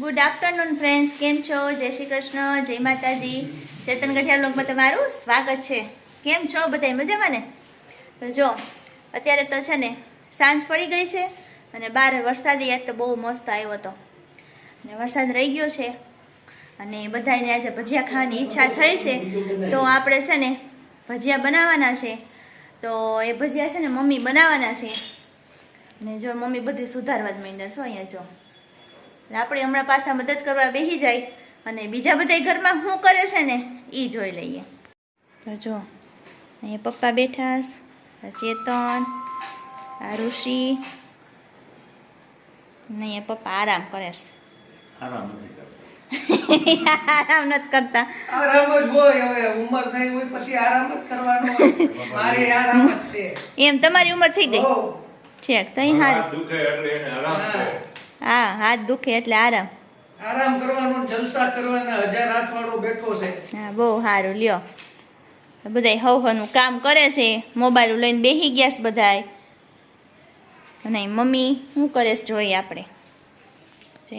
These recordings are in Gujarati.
ગુડ આફ્ટરનૂન ફ્રેન્ડ્સ, કેમ છો? જય શ્રી કૃષ્ણ, જય માતાજી. ચેતન ગઠિયા બ્લોગમાં તમારું સ્વાગત છે. કેમ છો બધા? મજામાં ને? તો જો અત્યારે તો છે ને સાંજ પડી ગઈ છે અને બહાર વરસાદી આજ તો બહુ મસ્ત આવ્યો હતો અને વરસાદ રહી ગયો છે અને બધાને આજે ભજીયા ખાવાની ઈચ્છા થઈ છે. તો આપણે છે ને ભજીયા બનાવવાના છે. તો એ ભજીયા છે ને મમ્મી બનાવવાના છે અને જો મમ્મી બધું સુધારવા જ માંડ્યા છો. અહીંયા જો આપણે હમણાં પાછા મદદ કરવા બેસી જાય અને બીજા બધા ઘરમાં શું કરે છે ને એ જોઈ લઈએ. તો જો અહીંયા પપ્પા બેઠા, ચેતન, આ ઋષિ ને અહીંયા પપ્પા આરામ કરે છે. આરામ નથી કરતા. આરામ નથી કરતા. આરામ જ હોય. હવે ઉંમર થઈ હોય પછી આરામ જ કરવાનો હોય. મારે આરામ જ છે. એમ તમારી ઉંમર થઈ ગઈ છે તઈ હારી. દુખે એટલે એને આરામ છે. હા, હાથ દુખે એટલે આરામ. આરામ કરવાનો, જલસા કરવાના, 1000 હાથવાળો બેઠો છે. હા, બહુ સારું. લ્યો બધાય હવનું કામ કરે છે, મોબાઈલ લઈને બેસી ગયા છે બધાય. અને મમ્મી શું કરે છે જોઈએ આપણે.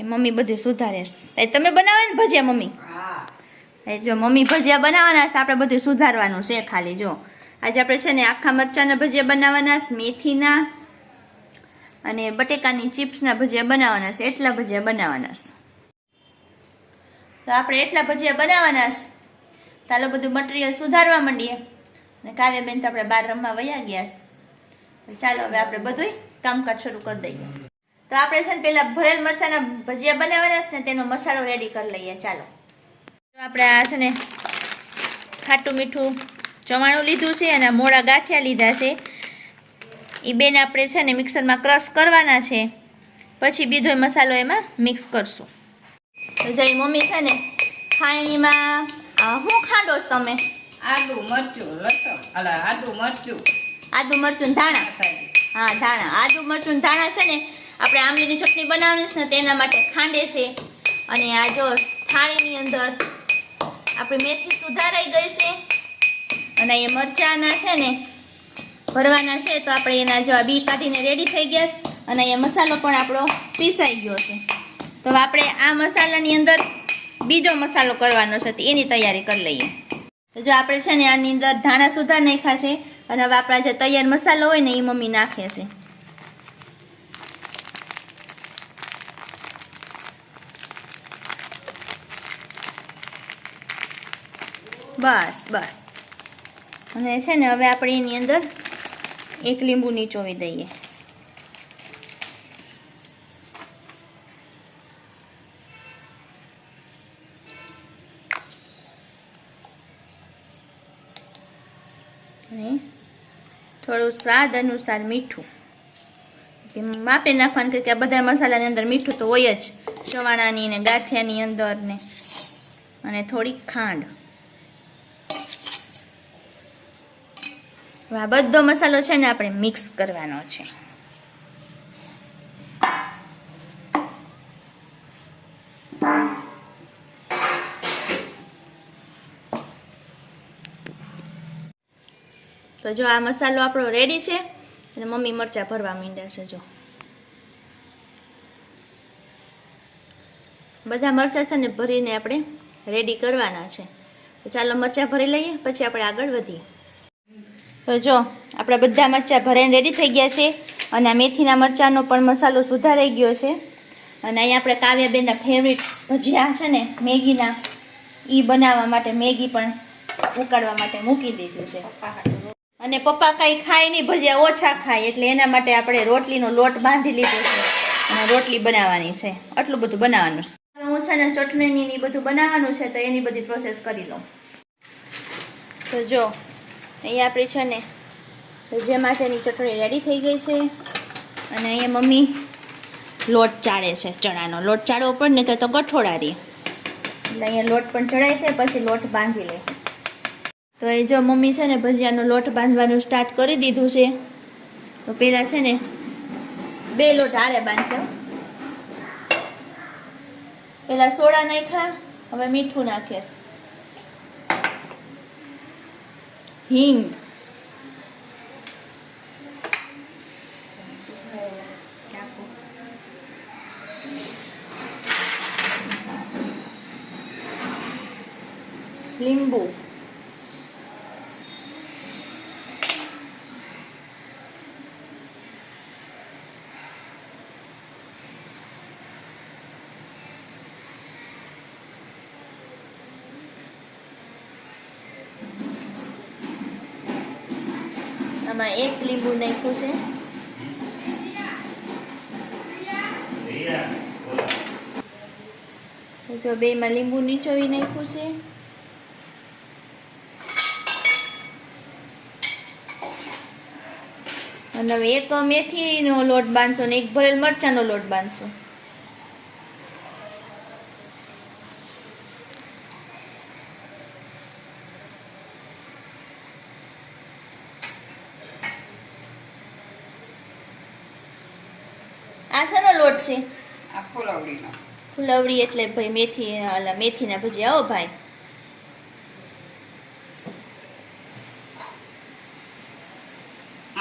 મમ્મી બધું સુધારે છે. તમે બનાવે ને ભજીયા મમ્મી? હા. જો મમ્મી ભજીયા બનાવવાના છે, આપણે બધું સુધારવાનું છે ખાલી. જો આજે આપણે છે ને આખા મરચાંના ભજીયા બનાવવાના છે, મેથીના અને બટેકાની ચિપ્સના ભજીયા બનાવવાના છે. એટલા ભજીયા બનાવવાના છે. તો આપણે એટલા ભજીયા બનાવવાના છે. ચાલો બધું મટીરિયલ સુધારવા માંડીએ. અને કાવ્યાબેન તો આપણે બહાર રમવા વયા ગયા છે. ચાલો હવે આપણે બધું કામકાજ શરૂ કરી દઈએ. તો આપણે છે ને પેલા ભરેલ મરચાના ભજીયા બનાવવાના છે ને તેનો મસાલો રેડી કરી લઈએ. ચાલો આપણે આ છે ને ખાટું મીઠું ચવાણું લીધું છે અને મોડા ગાંઠિયા લીધા છે. એ બેન આપણે છે ને મિક્સરમાં ક્રશ કરવાના છે, પછી બીજો મસાલો એમાં મિક્સ કરશું. તો જઈ મમ્મી છે ને ખાણીમાં શું ખાંડો છો તમે? આદુ મરચું લસણ આદુ મરચું આદુ મરચું ધાણા. હા, ધાણા. આદુ મરચું ધાણા છે ને આપણે આંબલીની ચટણી બનાવવાની છે ને તેના માટે ખાંડે છે. અને આ જો થાળીની અંદર આપણી મેથી સુધારાઈ ગઈ છે અને એ મરચાંના છે ને ભરવાના છે. તો આપણે એના જો બી કાઢીને રેડી થઈ ગયા છે અને એ મસાલો પણ આપણો પીસાઈ ગયો છે. તો આપણે આ મસાલાની અંદર બીજો મસાલો કરવાનો છે, તો એની તૈયારી કરી લઈએ. તો જો આપણે છે ને આની અંદર ધાણા સુધાર નાખ્યા છે અને હવે આપણા જે તૈયાર મસાલો હોય ને એ મમ્મી નાખે છે. બસ બસ. અને છે ને હવે આપણે એની અંદર એક લીંબુ નીચોવી દઈએ. અને થોડું સ્વાદ અનુસાર મીઠું માપે નાખવાનું, કે આ બધા મસાલાની અંદર મીઠું તો હોય જ, ચવાણાની ને ગાંઠિયાની અંદર ને. અને થોડીક ખાંડ. આ બધો મસાલો છે ને આપણે મિક્સ કરવાનો છે. તો જો આ મસાલો આપણો રેડી છે અને મમ્મી મરચાં ભરવા માંડ્યા છે. જો બધા મરચાં છે ને ભરીને આપણે રેડી કરવાના છે. તો ચાલો મરચાં ભરી લઈએ, પછી આપણે આગળ વધીએ. તો જો આપણા બધા મરચાં ભરાઈને રેડી થઈ ગયા છે અને આ મેથીના મરચાંનો પણ મસાલો સુધારાઈ ગયો છે. અને અહીંયા આપણે કાવ્યાબેનના ફેવરિટ ભજીયા છે ને મેગીના, એ બનાવવા માટે મેગી પણ ઉકાળવા માટે મૂકી દીધી છે. અને પપ્પા કાંઈ ખાય નહીં, ભજીયા ઓછા ખાય, એટલે એના માટે આપણે રોટલીનો લોટ બાંધી લીધો છે અને રોટલી બનાવવાની છે. આટલું બધું બનાવવાનું છે. હું છે ને ચટણીની બધું બનાવવાનું છે, તો એની બધી પ્રોસેસ કરી લઉં. તો જો અહીંયા આપણી છે ને ભજીયા માટેની ચટણી રેડી થઈ ગઈ છે અને અહીંયા મમ્મી લોટ ચાળે છે. ચણાનો લોટ ચાળવો પડે ને તો ગઠોડા રહે, એટલે અહીંયા લોટ પણ ચડાય છે, પછી લોટ બાંધી લે. તો એ જો મમ્મી છે ને ભજીયાનો લોટ બાંધવાનું સ્ટાર્ટ કરી દીધું છે. તો પહેલાં છે ને 2 લોટ હારે બાંધશે. પહેલાં સોડા નાખ્યા, હવે મીઠું નાખે, હિંગ, લીંબુ, આમાં એક લીંબુ નાખ્યું છે. જો બેમાં લીંબુ નીચોવી નાખ્યું છે. અને હવે એક મેથીનો લોટ બાંધશો ને એક ભરેલ મરચાંનો લોટ બાંધશો. આ શાનો લોટ છે? આ ફુલવડીનો. ફુલવડી એટલે ભાઈ મેથી, અલા મેથીના ભજીયા. આવો ભાઈ.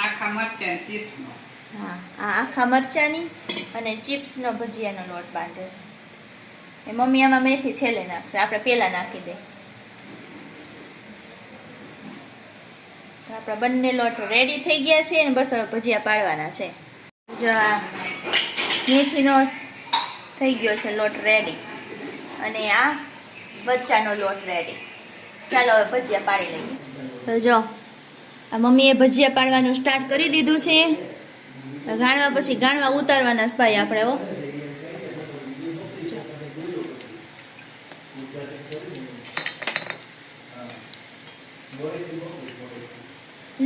આખા મરચાં ચીપ્સનો. હા, આ આખા મરચાંની અને ચિપ્સનો ભજીયાનો લોટ બાંધેશ. એ મમ્મી આમાં મેથી છેલ્લે નાખશે, આપણે પહેલા નાખી દે. તો આપણા બંને લોટ રેડી થઈ ગયા છે અને બસ હવે ભજીયા પાડવાના છે. જો આ મેથીનો થઈ ગયો છે લોટ રેડી અને આ મરચાંનો લોટ રેડી. ચાલો હવે ભજીયા પાડી લઈએ. તો જો આ મમ્મીએ ભજીયા પાડવાનું સ્ટાર્ટ કરી દીધું છે. ગાણવા પછી ગાણવા ઉતારવાના છે ભાઈ આપણે.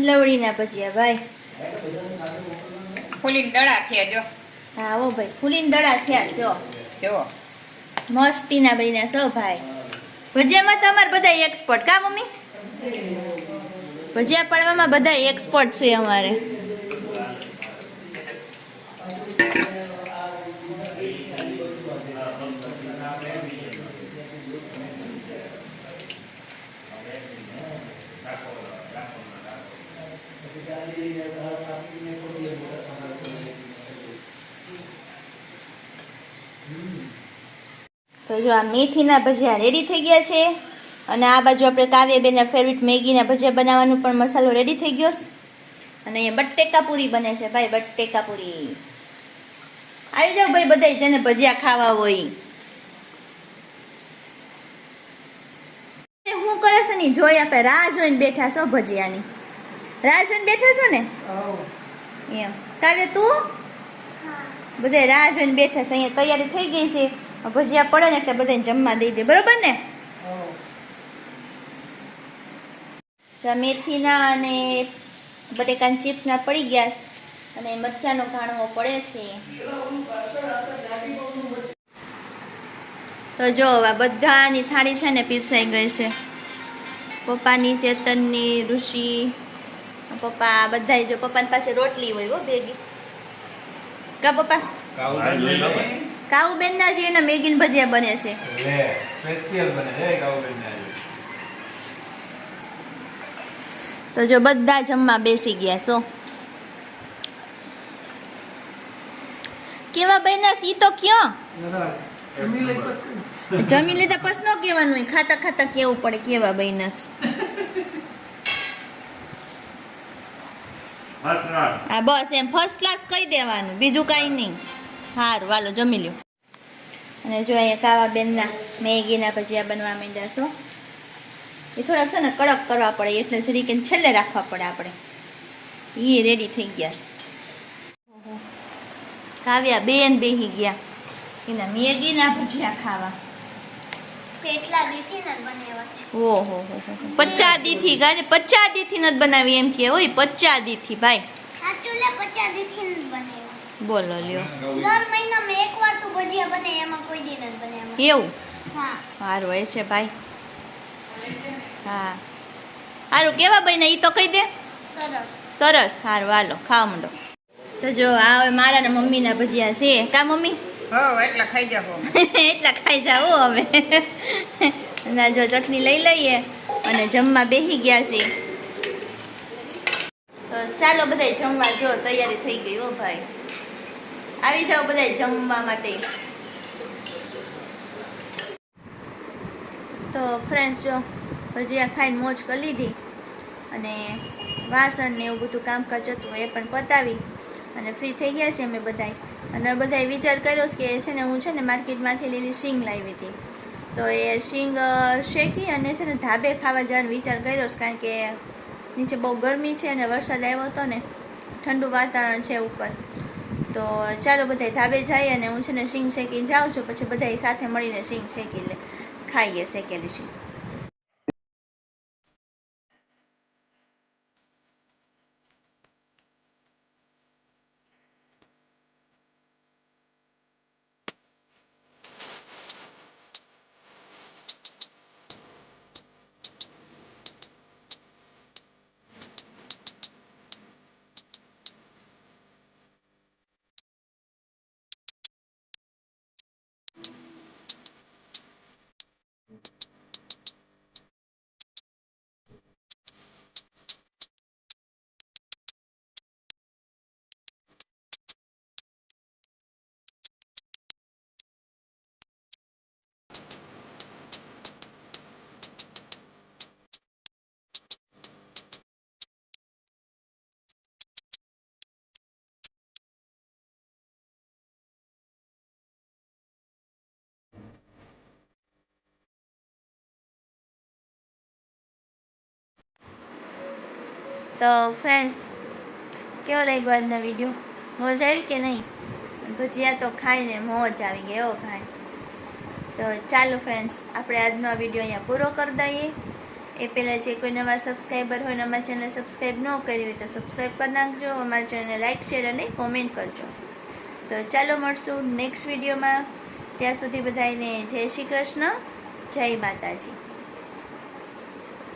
લવડીના ભજીયા ભાઈ. ફૂલીને દડા થયા જો. હા હો ભાઈ, ફૂલીને દડા થયા છે. જો મસ્તીના બન્યા છો ભાઈ. ભજીયામાં તો અમારે બધા એક્સપર્ટ. કા મમ્મી? ભજીયા પાડવામાં બધા એક્સપર્ટ છે અમારે. તો જો આ મેથીના ભજીયા રેડી થઈ ગયા છે અને આ બાજુ આપણે કાવ્યાબેનના ફેવરિટ મેગીના ભજીયા બનાવવાનું પણ મસાલો રેડી થઈ ગયો છે. અને અહીંયા બટેકા પૂરી બને છે ભાઈ, બટેકા પૂરી. આવી જાવ ભાઈ બધાય જેને ભજીયા ખાવા હોય. શું કરે છે ની જોઈ આપણે રાહ જોઈને બેઠા છો ભજીયાની. રાહ જોઈને બેઠા છો ને એમ. કાવ્ય તું? બધા રાહ જોઈને બેઠા છે. અહીંયા તૈયારી થઈ ગઈ છે. ભજીયા પડે ને એટલે બધાને જમવા દઈ દે. બરોબર ને? મેથીના અને બટેકાના ચિપ્સના પડી ગયા છે અને મરચાંનો ઘાણવો પડે છે. તો જો આ બધાની થાળી છે ને પીરસાઈ ગઈ છે. પપ્પાની, ચેતનની, ઋષિ, પપ્પા બધાય. જો પપ્પાની પાસે રોટલી હોય હો ભેગી. કા પપ્પા? કાઉબેન ના જે મેગીન ભજીયા બને છે. તો જો બધા જમવા બેસી ગયા છો. કેવા બન્યા સી તો કયો? જમી લીધા પછી ન કહેવાનું હોય, ખાતા ખાતા કેવું પડે કેવા બન્યા. હા બસ એમ ફર્સ્ટ ક્લાસ કહી દેવાનું, બીજું કાંઈ નહીં. સારું વાલો જમી લ્યો. અને જો અહીંયા કાવાબેનના મેગીના ભજીયા બનવા માંડ્યા છો. એ થોડાક છે ને કડક કરવા પડે એટલે જરીકે છેલ્લે રાખવા પડે આપણે. એ રેડી થઈ ગયા છે. કાવ્યા બેન બેહી ગયા એના મેગીના ભજીયા ખાવા. કેટલા દીથી ન બનાવ્યા? ઓહો હો 50 દીથી ગાને 50 દીથી નથી બનાવી એમ કે હોય. 50 દીથી ભાઈ. સાચું લે 50 દીથી ન બનાવ્યા. બોલો લ્યો. દર મહિનામાં એકવાર તો ભજીયા બને, એમાં કોઈ દી ન બનાવ્યા. એવું? હા. સારું હોય છે ભાઈ. હા સારું. કેવા બન્યા ઈ તો કહી દે. સરસ. સરસ. સારું હાલો ખાવા માંડો. તો જો આ હવે મારા ને મમ્મીના ભજીયા છે. કા મમ્મી? હો એટલા ખાઈ જાઓ. એટલા ખાઈ જાઓ હવે. ના જો ચટણી લઈ લઈએ અને જમવા બેસી ગયા છે. તો ચાલો બધાય જમવા. જો તૈયારી થઈ ગઈ હો ભાઈ. આવી જાઓ બધાય જમવા માટે. તો ફ્રેન્ડ્સ જો ભજીયા ખાઈને મોજ કરી લીધી અને વાસણ ને એવું બધું કામકાજ હતું એ પણ પતાવી અને ફ્રી થઈ ગયા છે અમે બધાય. અને બધાએ વિચાર કર્યો છે કે છે ને હું છે ને માર્કેટમાંથી લીલી શીંગ લાવી હતી, તો એ શીંગ શેકી અને છે ને ધાબે ખાવા જવાનો વિચાર કર્યો છે, કારણ કે નીચે બહુ ગરમી છે અને વરસાદ આવ્યો હતો ને ઠંડુ વાતાવરણ છે ઉપર. તો ચાલો બધાય ધાબે જઈએ અને હું છે ને શીંગ શેકી જાઉં છું, પછી બધાય સાથે મળીને શીંગ શેકી ખાઈએ શેકેલી શીંગ. તો ફ્રેન્ડ્સ, કેવો લાગ્યો આજનો વિડીયો? મોજ આવી કે નહીં? ભજીયા તો ખાઈને મોજ આવી ગઈ હો ભાઈ. તો ચાલો ફ્રેન્ડ્સ, આપણે આજનો આ વિડીયો અહીંયા પૂરો કરી દઈએ. એ પહેલાં જે કોઈ નવા સબસ્ક્રાઈબર હોય ને અમારી ચેનલ સબસ્ક્રાઈબ ન કરી હોય તો સબસ્ક્રાઈબ કરી નાખજો. અમારી ચેનલને લાઇક, શેર અને કોમેન્ટ કરજો. તો ચાલો મળશું નેક્સ્ટ વિડીયોમાં. ત્યાં સુધી બધાને જય શ્રી કૃષ્ણ, જય માતાજી.